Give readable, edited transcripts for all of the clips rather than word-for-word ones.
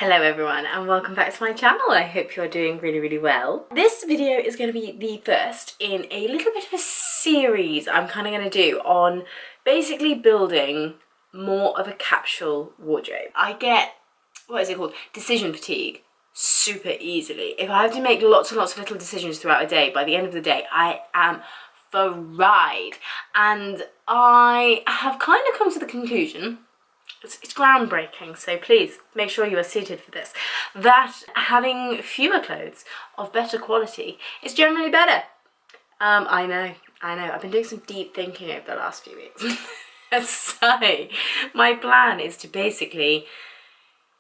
Hello everyone and welcome back to my channel. I hope you're doing really well. This video is going to be the first in a little bit of a series I'm kind of going to do on basically building more of a capsule wardrobe. I get, what is it called, decision fatigue super easily. If I have to make lots and lots of little decisions throughout a day, by the end of the day I am fried. And I have kind of come to the conclusion, it's groundbreaking, so please make sure you are suited for this, that having fewer clothes of better quality is generally better. I know, I've been doing some deep thinking over the last few weeks. So my plan is to basically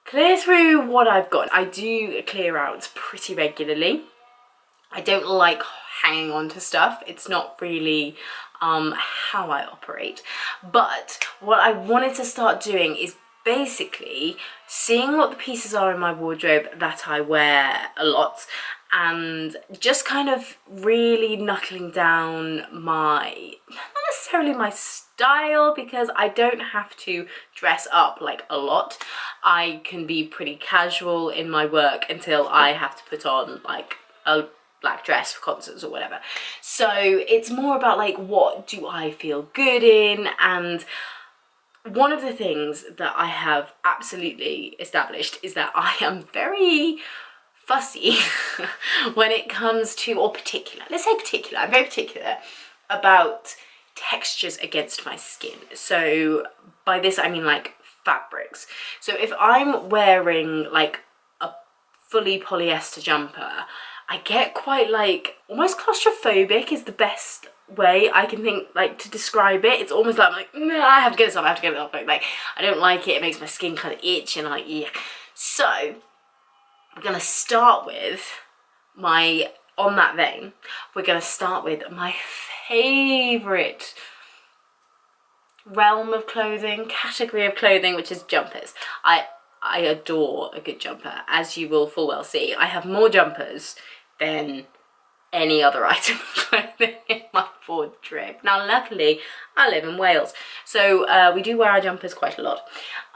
clear through what I've got. I do clear out pretty regularly. I don't like hanging on to stuff. It's not really how I operate. But what I wanted to start doing is basically seeing what the pieces are in my wardrobe that I wear a lot and just kind of really knuckling down my, not necessarily my style, because I don't have to dress up like a lot. I can be pretty casual in my work until I have to put on like a black dress for concerts or whatever. So it's more about like, what do I feel good in? And one of the things that I have absolutely established is that I am very fussy when it comes to, or particular, let's say particular, I'm very particular about textures against my skin. So by this I mean like fabrics. So if I'm wearing like a fully polyester jumper, I get quite like, almost claustrophobic is the best way I can think like to describe it. It's almost like I'm like, no, I have to get this off, I have to get it off. Like I don't like it, it makes my skin kind of itch and I'm like, yeah. So we're gonna start with my, on that vein, we're gonna start with my favorite realm of clothing, category of clothing, which is jumpers. I adore a good jumper, as you will full well see. I have more jumpers than any other item of clothing in my wardrobe. Now luckily I live in Wales, so we do wear our jumpers quite a lot,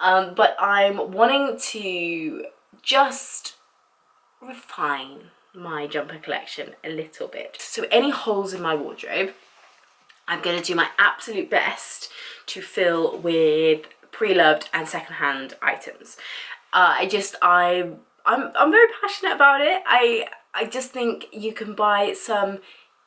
but I'm wanting to just refine my jumper collection a little bit. So any holes in my wardrobe, I'm going to do my absolute best to fill with pre-loved and second-hand items. I'm very passionate about it. I just think you can buy some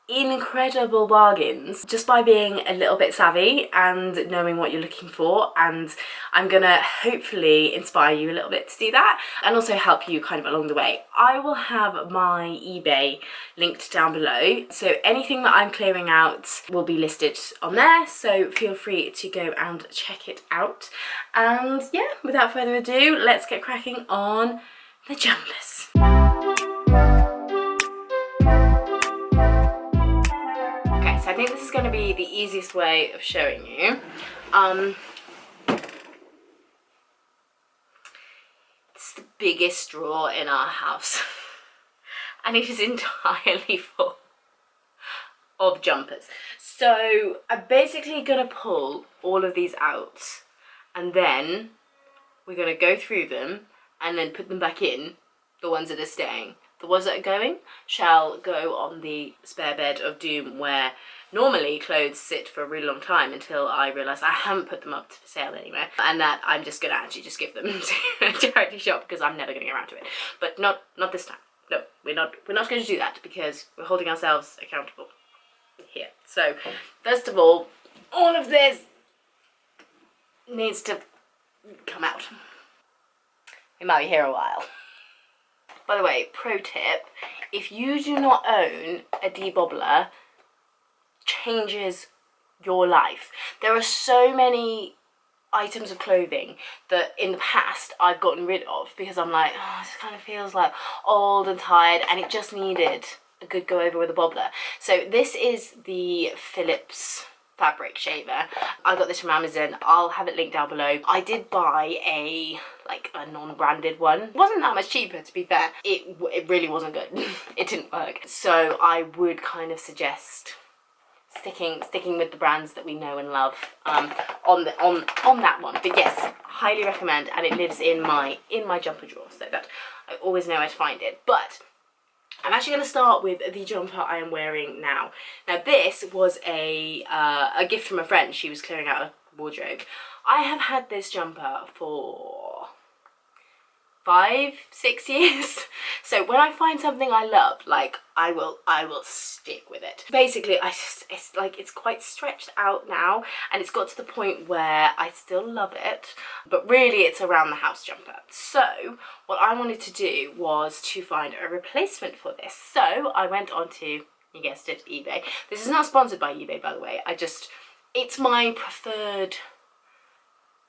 incredible bargains just by being a little bit savvy and knowing what you're looking for, and I'm gonna hopefully inspire you a little bit to do that and also help you kind of along the way. I will have my eBay linked down below, so anything that I'm clearing out will be listed on there, so feel free to go and check it out. And yeah, without further ado, let's get cracking on the jumpers. I think this is going to be the easiest way of showing you. It's the biggest drawer in our house and it is entirely full of jumpers. So I'm basically going to pull all of these out and then we're going to go through them and then put them back in, the ones that are staying. The ones that are going shall go on the spare bed of doom, where normally clothes sit for a really long time until I realise I haven't put them up for sale anywhere, and that I'm just going to actually just give them to a charity shop because I'm never going to get around to it. But not this time. No, we're not going to do that because we're holding ourselves accountable here. So first of all of this needs to come out. We might be here a while. By the way, pro tip, if you do not own a debobbler, changes your life. There are so many items of clothing that in the past I've gotten rid of because I'm like, oh, this kind of feels like old and tired, and it just needed a good go over with a bobbler. So this is the Philips fabric shaver. I got this from Amazon. I'll have it linked down below. I did buy a non-branded one. It wasn't that much cheaper, to be fair. It really wasn't good. It didn't work. So I would kind of suggest sticking with the brands that we know and love on that one. But yes, highly recommend, and it lives in my jumper drawer, so that I always know where to find it. But I'm actually going to start with the jumper I am wearing now. Now this was a gift from a friend. She was clearing out a wardrobe. I have had this jumper for 5-6 years. So when I find something I love, like, I will stick with it. Basically, it's quite stretched out now, and it's got to the point where I still love it, but really it's a round the house jumper. So what I wanted to do was to find a replacement for this. So I went on to, you guessed it, eBay. This is not sponsored by eBay, by the way. It's my preferred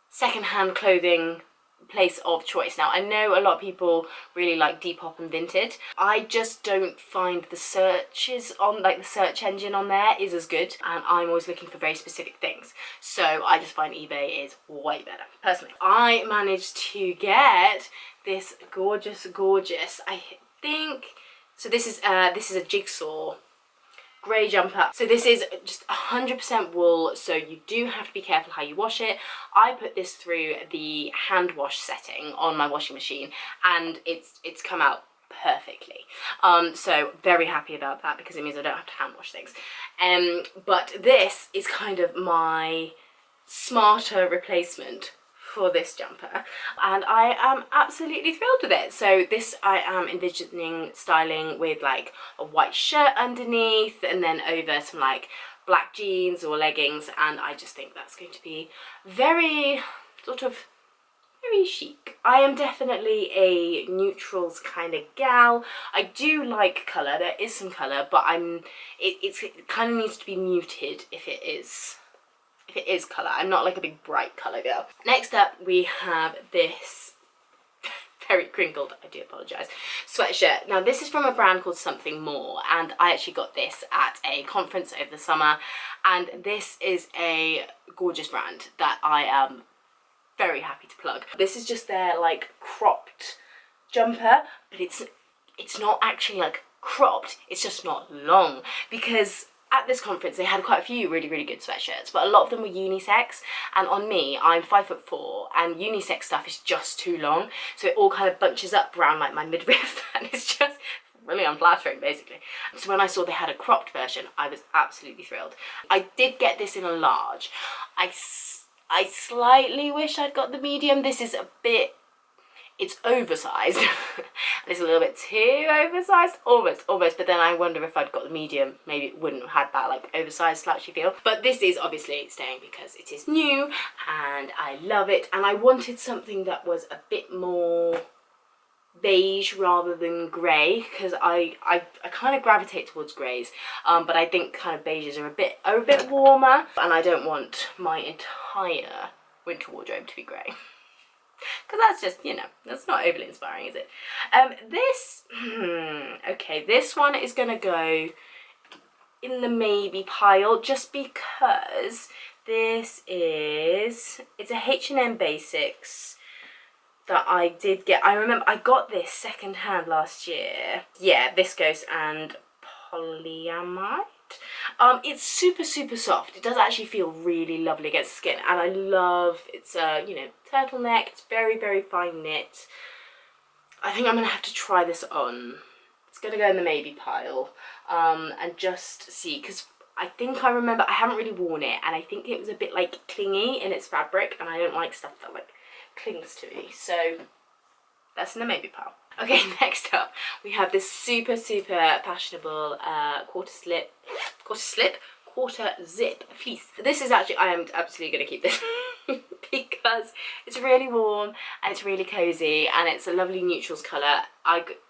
secondhand clothing place of choice. Now I know a lot of people really like Depop and Vinted. I just don't find the searches on, like, the search engine on there is as good, and I'm always looking for very specific things, so I just find eBay is way better personally. I managed to get this gorgeous, I think, so this is a jigsaw grey jumper. So this is just 100% wool, so you do have to be careful how you wash it. I put this through the hand wash setting on my washing machine, and it's come out perfectly. So very happy about that, because it means I don't have to hand wash things. But this is kind of my smarter replacement for this jumper, and I am absolutely thrilled with it. So this I am envisioning styling with like a white shirt underneath, and then over some like black jeans or leggings, and I just think that's going to be very very chic. I am definitely a neutrals kind of gal. I do like colour, there is some colour, but it kind of needs to be muted if it is colour. I'm not like a big bright colour girl. Next up we have this very crinkled, I do apologise, sweatshirt. Now this is from a brand called Something More, and I actually got this at a conference over the summer, and this is a gorgeous brand that I am very happy to plug. This is just their like cropped jumper, but it's not actually like cropped, it's just not long, because at this conference they had quite a few really good sweatshirts, but a lot of them were unisex, and on me, I'm 5'4", and unisex stuff is just too long, so it all kind of bunches up around like my midriff, and it's just really unflattering basically. So when I saw they had a cropped version, I was absolutely thrilled. I did get this in a large. I slightly wish I'd got the medium. This is a bit, it's oversized. It's a little bit too oversized, almost, but then I wonder if I'd got the medium, maybe it wouldn't have had that like oversized slouchy feel. But this is obviously staying because it is new and I love it, and I wanted something that was a bit more beige rather than grey, because I kind of gravitate towards greys, but I think kind of beiges are a bit warmer, and I don't want my entire winter wardrobe to be grey. Because that's just, you know, that's not overly inspiring, is it? Okay, this one is going to go in the maybe pile, just because it's a H&M Basics that I did get. I remember I got this second hand last year. Yeah, viscose and polyamide. It's super soft. It does actually feel really lovely against the skin, and I love it's you know, turtleneck. It's very fine knit. I think I'm gonna have to try this on. It's gonna go in the maybe pile, and just see, because I think I remember I haven't really worn it, and I think it was a bit like clingy in its fabric, and I don't like stuff that like clings to me, so that's in the maybe pile. Okay, next up we have this super fashionable quarter zip fleece. This is actually, I am absolutely going to keep this because it's really warm and it's really cozy, and it's a lovely neutrals colour.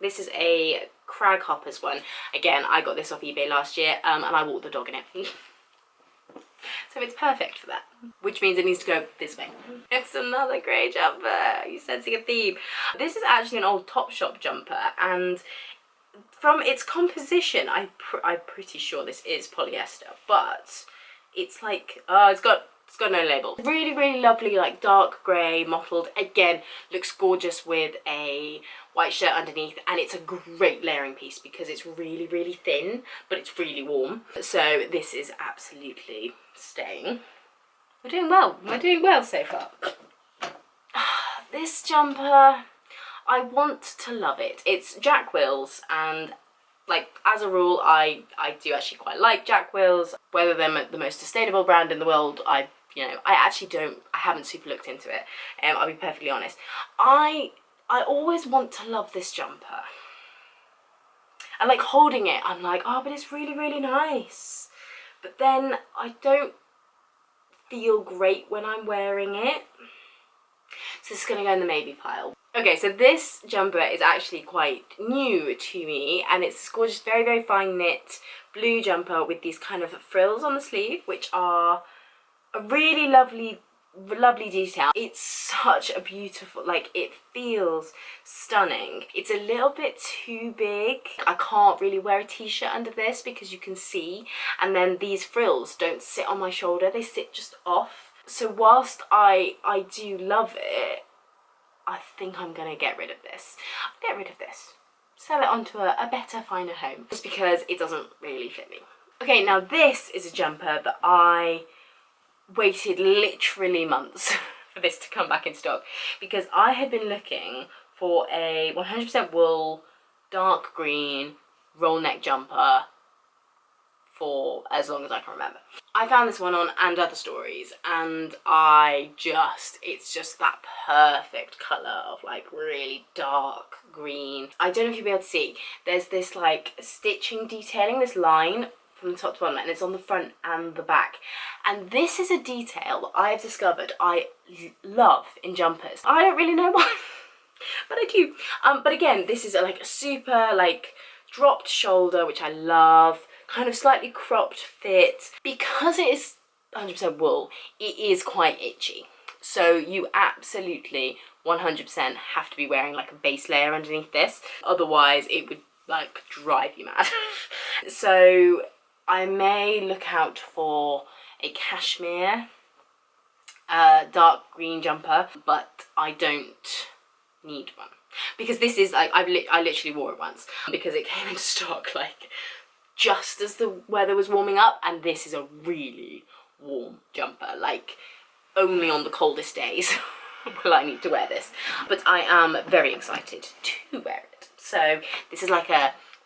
This is a Crag Hoppers one. Again, I got this off eBay last year, and I walked the dog in it. So it's perfect for that, which means it needs to go this way. It's another grey jumper. You're sensing a theme. This is actually an old Topshop jumper, and from its composition, I'm pretty sure this is polyester, but it's like, it's got no label. Really lovely, like dark grey, mottled. Again, looks gorgeous with a white white shirt underneath, and it's a great layering piece because it's really, really thin, but it's really warm. So this is absolutely staying. We're doing well so far. This jumper, I want to love it. It's Jack Wills, and like, as a rule, I do actually quite like Jack Wills. Whether they're the most sustainable brand in the world, I haven't super looked into it. I'll be perfectly honest. I always want to love this jumper. And like holding it, I'm like, oh, but it's really, really nice. But then I don't feel great when I'm wearing it. So this is gonna go in the maybe pile. Okay, so this jumper is actually quite new to me, and it's this gorgeous, very, very fine knit blue jumper with these kind of frills on the sleeve, which are a really lovely detail. It's such a beautiful, like, it feels stunning. It's a little bit too big. I can't really wear a t-shirt under this because you can see, and then these frills don't sit on my shoulder, they sit just off. So whilst I do love it, I think I'm gonna get rid of this. Sell it onto a better, finer home, just because it doesn't really fit me. Okay, now this is a jumper that I waited literally months for this to come back in stock, because I had been looking for a 100% wool, dark green, roll neck jumper for as long as I can remember. I found this one on And Other Stories, and it's just that perfect colour of like really dark green. I don't know if you'll be able to see, there's this like stitching detailing, this line from the top to bottom, and it's on the front and the back. And this is a detail that I have discovered I love in jumpers. I don't really know why, but I do. But again, this is like a super like dropped shoulder, which I love, kind of slightly cropped fit. Because it is 100% wool, it is quite itchy. So you absolutely 100% have to be wearing like a base layer underneath this. Otherwise it would like drive you mad. So I may look out for a cashmere dark green jumper, but I don't need one. Because this is like, I literally wore it once because it came into stock like just as the weather was warming up, and this is a really warm jumper. Like only on the coldest days will I need to wear this, but I am very excited to wear it. So this is like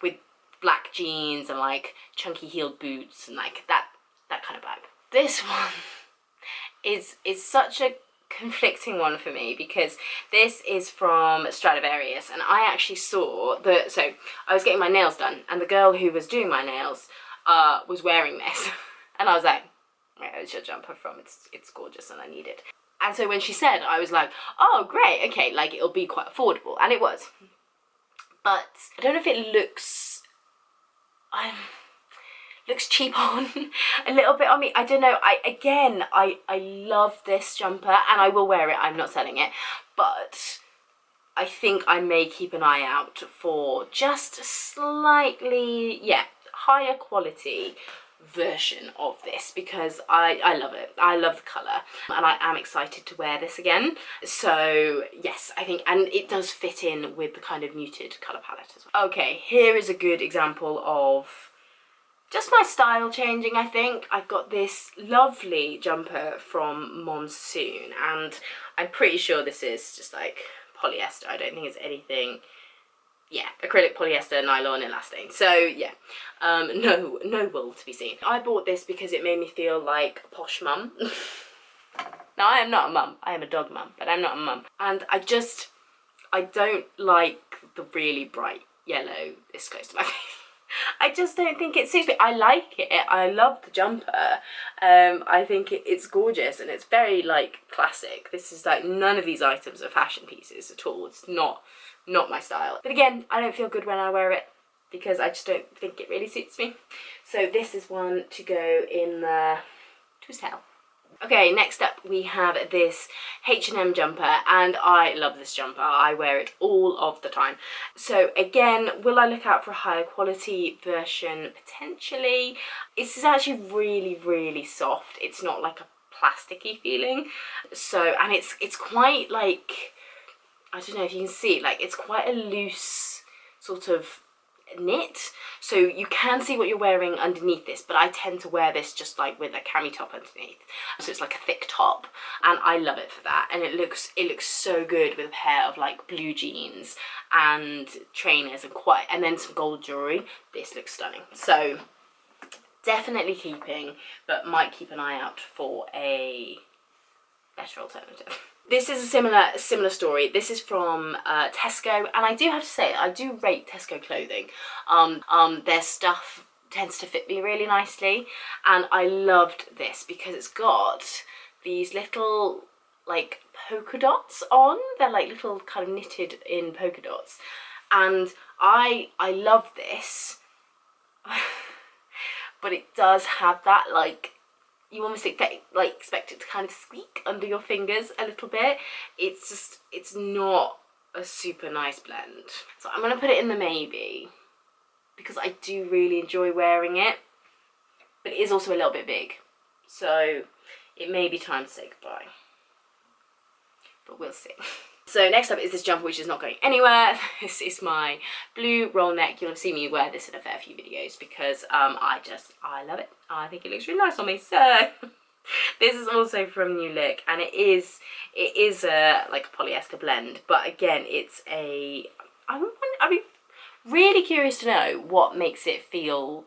with black jeans and like chunky heeled boots and like that kind of bag. This one is such a conflicting one for me because this is from Stradivarius, and I actually saw so I was getting my nails done and the girl who was doing my nails was wearing this and I was like, yeah, it's your jumper from, it's gorgeous and I need it. And so when she said, I was like, oh great, okay, like it'll be quite affordable, and it was. But I don't know if it looks cheap on a little bit on me. I don't know. I love this jumper and I will wear it. I'm not selling it, but I think I may keep an eye out for just a slightly, yeah, higher quality version of this because I love it. I love the colour and I am excited to wear this again. So yes, I think, and it does fit in with the kind of muted colour palette as well. Okay, here is a good example of just my style changing, I think. I've got this lovely jumper from Monsoon, and I'm pretty sure this is just like polyester. I don't think it's anything, yeah, acrylic, polyester, nylon, elastane. So yeah, no wool to be seen. I bought this because it made me feel like a posh mum. Now I am not a mum, I am a dog mum, but I'm not a mum. And I don't like the really bright yellow, this close to my face. I just don't think it suits me. I like it. I love the jumper. I think it's gorgeous and it's very like classic. This is like, none of these items are fashion pieces at all. It's not my style. But again, I don't feel good when I wear it because I just don't think it really suits me. So this is one to go in the to sell. Okay, next up we have this H&M jumper, and I love this jumper. I wear it all of the time. So again, will I look out for a higher quality version? Potentially. This is actually really, really soft. It's not like a plasticky feeling. So, and it's quite like, I don't know if you can see, like it's quite a loose sort of knit, so you can see what you're wearing underneath this, but I tend to wear this just like with a cami top underneath, so it's like a thick top, and I love it for that. And it looks so good with a pair of like blue jeans and trainers and then some gold jewelry. This looks stunning. So definitely keeping, but might keep an eye out for a better alternative. This is a similar story. This is from Tesco, and I do have to say, I do rate Tesco clothing. Their stuff tends to fit me really nicely, and I loved this because it's got these little like polka dots on. They're like little kind of knitted in polka dots, and I love this. But it does have that, like, you almost expect it to kind of squeak under your fingers a little bit. It's not a super nice blend. So I'm going to put it in the maybe, because I do really enjoy wearing it, but it is also a little bit big. So it may be time to say goodbye, but we'll see. So next up is this jumper, which is not going anywhere. This is my blue roll neck. You'll have seen me wear this in a fair few videos because I love it. I think it looks really nice on me. So this is also from New Look, and it is like a polyester blend, but again, it's I'd be really curious to know what makes it feel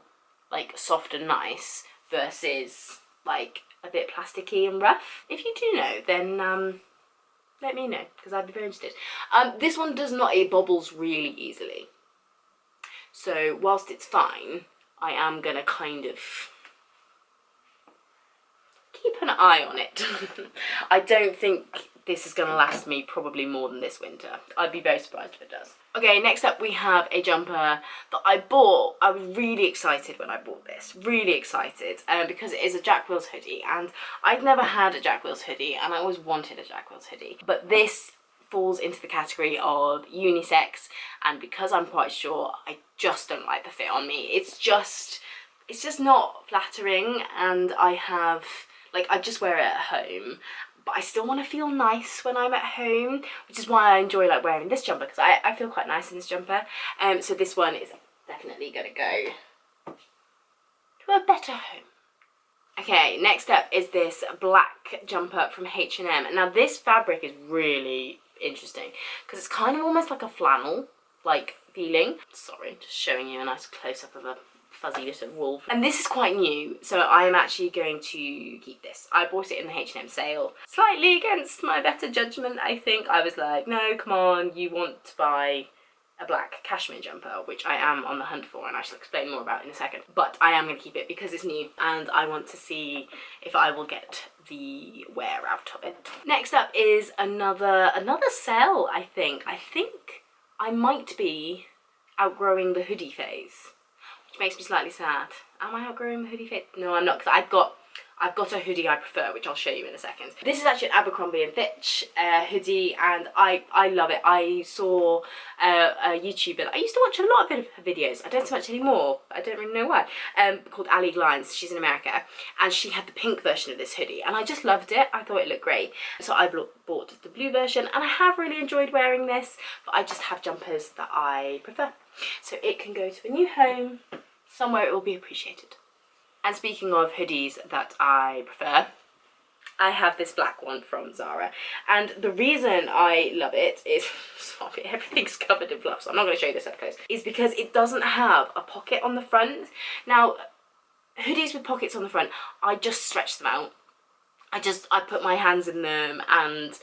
like soft and nice versus like a bit plasticky and rough. If you do know, then let me know, because I'd be very interested. This one does not, it bobbles really easily. So whilst it's fine, I am going to kind of keep an eye on it. I don't think this is going to last me probably more than this winter. I'd be very surprised if it does. Okay, next up we have a jumper that I bought. I was really excited when I bought this, really excited, because it is a Jack Wills hoodie, and I'd never had a Jack Wills hoodie, and I always wanted a Jack Wills hoodie. But this falls into the category of unisex, and because I'm quite sure, I just don't like the fit on me. It's just not flattering, and I just wear it at home. But I still want to feel nice when I'm at home, which is why I enjoy like wearing this jumper, because I feel quite nice in this jumper. So this one is definitely going to go to a better home. Okay, next up is this black jumper from H&M. Now this fabric is really interesting because it's kind of almost like a flannel like feeling. Sorry, just showing you a nice close-up of a fuzzy little wool. And this is quite new, so I am actually going to keep this. I bought it in the H&M sale, slightly against my better judgment, I think. I was like, no, come on, you want to buy a black cashmere jumper, which I am on the hunt for, and I shall explain more about in a second. But I am going to keep it because it's new, and I want to see if I will get the wear out of it. Next up is another sale, I think. I think I might be outgrowing the hoodie phase, which makes me slightly sad. Am I outgrowing the hoodie phase? No, I'm not, because I've got a hoodie I prefer, which I'll show you in a second. This is actually an Abercrombie & Fitch hoodie, and I love it. I saw a YouTuber, I used to watch a lot of her videos, I don't so much anymore, I don't really know why, called Ali Glines. She's in America, and she had the pink version of this hoodie, and I just loved it. I thought it looked great, so I bought the blue version, and I have really enjoyed wearing this, but I just have jumpers that I prefer. So it can go to a new home, somewhere it will be appreciated. And speaking of hoodies that I prefer, I have this black one from Zara. And the reason I love it is, sorry, everything's covered in fluff, so I'm not going to show you this up close, is because it doesn't have a pocket on the front. Now, hoodies with pockets on the front, I just stretch them out. I put my hands in them and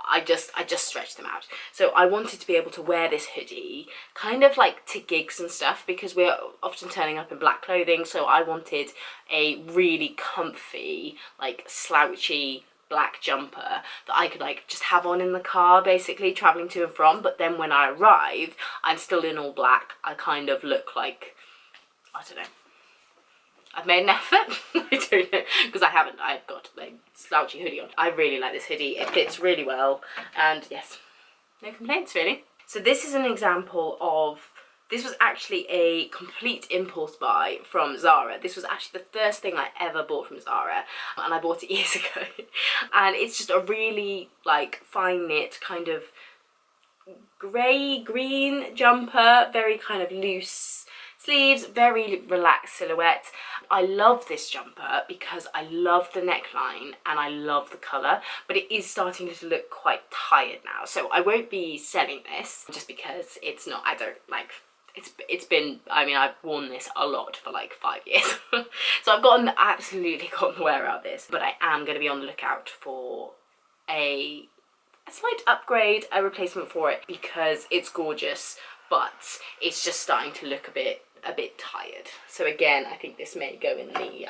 I just stretch them out. So I wanted to be able to wear this hoodie kind of like to gigs and stuff, because we're often turning up in black clothing, so I wanted a really comfy, like slouchy black jumper that I could like just have on in the car, basically traveling to and from, but then when I arrive I'm still in all black. I kind of look like, I don't know, I've made an effort. I don't know, because I haven't. I've got a slouchy hoodie on. I really like this hoodie. It fits really well, and yes, no complaints really. So this is an example of, this was actually a complete impulse buy from Zara. This was actually the first thing I ever bought from Zara, and I bought it years ago. And it's just a really like fine knit kind of grey-green jumper, very kind of loose sleeves, very relaxed silhouette. I love this jumper because I love the neckline and I love the colour, but it is starting to look quite tired now. So I won't be selling this just because it's not, I don't like, it's been, I mean, I've worn this a lot for like 5 years. So I've absolutely gotten the wear out of this, but I am going to be on the lookout for a slight upgrade, a replacement for it, because it's gorgeous, but it's just starting to look a bit tired. So again, I think this may go in the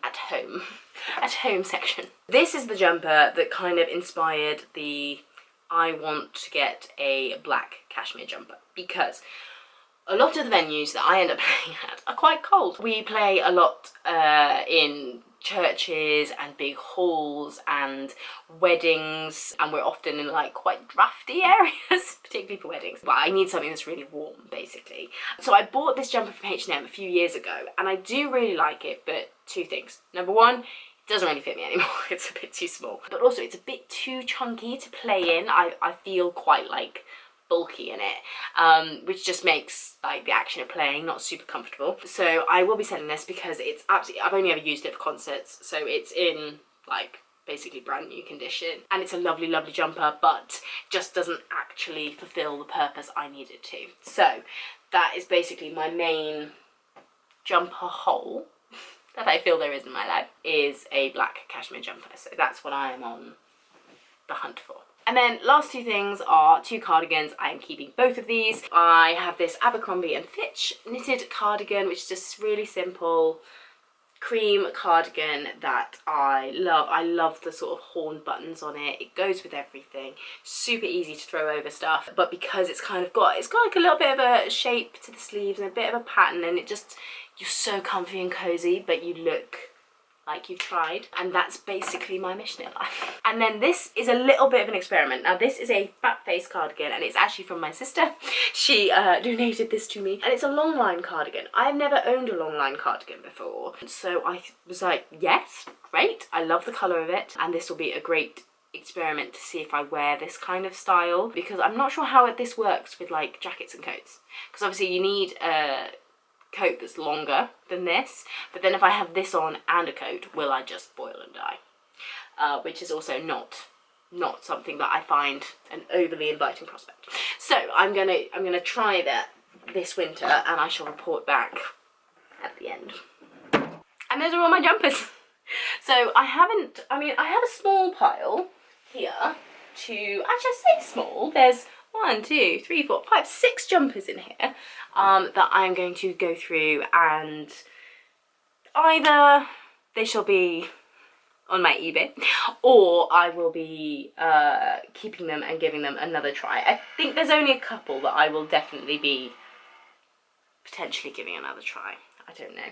at home section. This is the jumper that kind of inspired the I want to get a black cashmere jumper, because a lot of the venues that I end up playing at are quite cold. We play a lot in churches and big halls and weddings, and we're often in like quite drafty areas, particularly for weddings. But I need something that's really warm, basically. So I bought this jumper from H&M a few years ago, and I do really like it, but two things. Number one, it doesn't really fit me anymore. It's a bit too small. But also it's a bit too chunky to play in. I feel quite like bulky in it, which just makes like the action of playing not super comfortable. So I will be selling this because it's absolutely, I've only ever used it for concerts, so it's in like basically brand new condition, and it's a lovely jumper, but just doesn't actually fulfill the purpose I need it to. So that is basically my main jumper hole that I feel there is in my life, is a black cashmere jumper. So that's what I am on the hunt for. And then last two things are two cardigans. I am keeping both of these. I have this Abercrombie and Fitch knitted cardigan, which is just really simple cream cardigan that I love. I love the sort of horn buttons on it. It goes with everything. Super easy to throw over stuff, but because it's got like a little bit of a shape to the sleeves and a bit of a pattern, and you're so comfy and cozy, but you look like you've tried, and that's basically my mission in life. And then this is a little bit of an experiment. Now this is a fat face cardigan, and it's actually from my sister. She donated this to me, and it's a long line cardigan. I've never owned a long line cardigan before, so I was like, yes, great, I love the colour of it, and this will be a great experiment to see if I wear this kind of style, because I'm not sure how this works with like jackets and coats, because obviously you need a coat that's longer than this, but then if I have this on and a coat, will I just boil and die? Which is also not something that I find an overly inviting prospect. So I'm gonna try that this winter, and I shall report back at the end. And those are all my jumpers. So I have a small pile here to, actually I say small, there's 1, 2, 3, 4, 5, 6 jumpers in here that I'm going to go through, and either they shall be on my eBay, or I will be keeping them and giving them another try. I think there's only a couple that I will definitely be potentially giving another try. I don't know.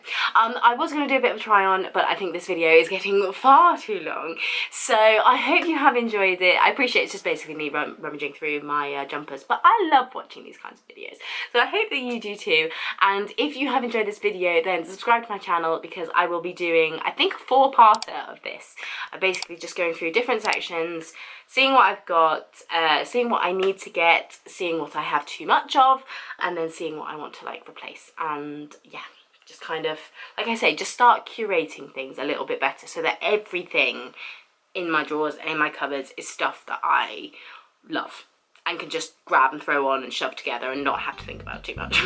I was going to do a bit of a try on, but I think this video is getting far too long. So I hope you have enjoyed it. I appreciate it's just basically me rummaging through my jumpers, but I love watching these kinds of videos. So I hope that you do too. And if you have enjoyed this video, then subscribe to my channel, because I will be doing, I think, a 4-parter of this. I'm basically just going through different sections, seeing what I've got, seeing what I need to get, seeing what I have too much of, and then seeing what I want to like replace. And yeah, just kind of, like I say, just start curating things a little bit better, so that everything in my drawers and in my cupboards is stuff that I love and can just grab and throw on and shove together and not have to think about too much.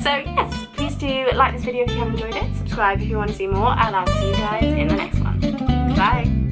So yes, please do like this video if you have enjoyed it, subscribe if you want to see more, and I'll see you guys in the next one. Bye!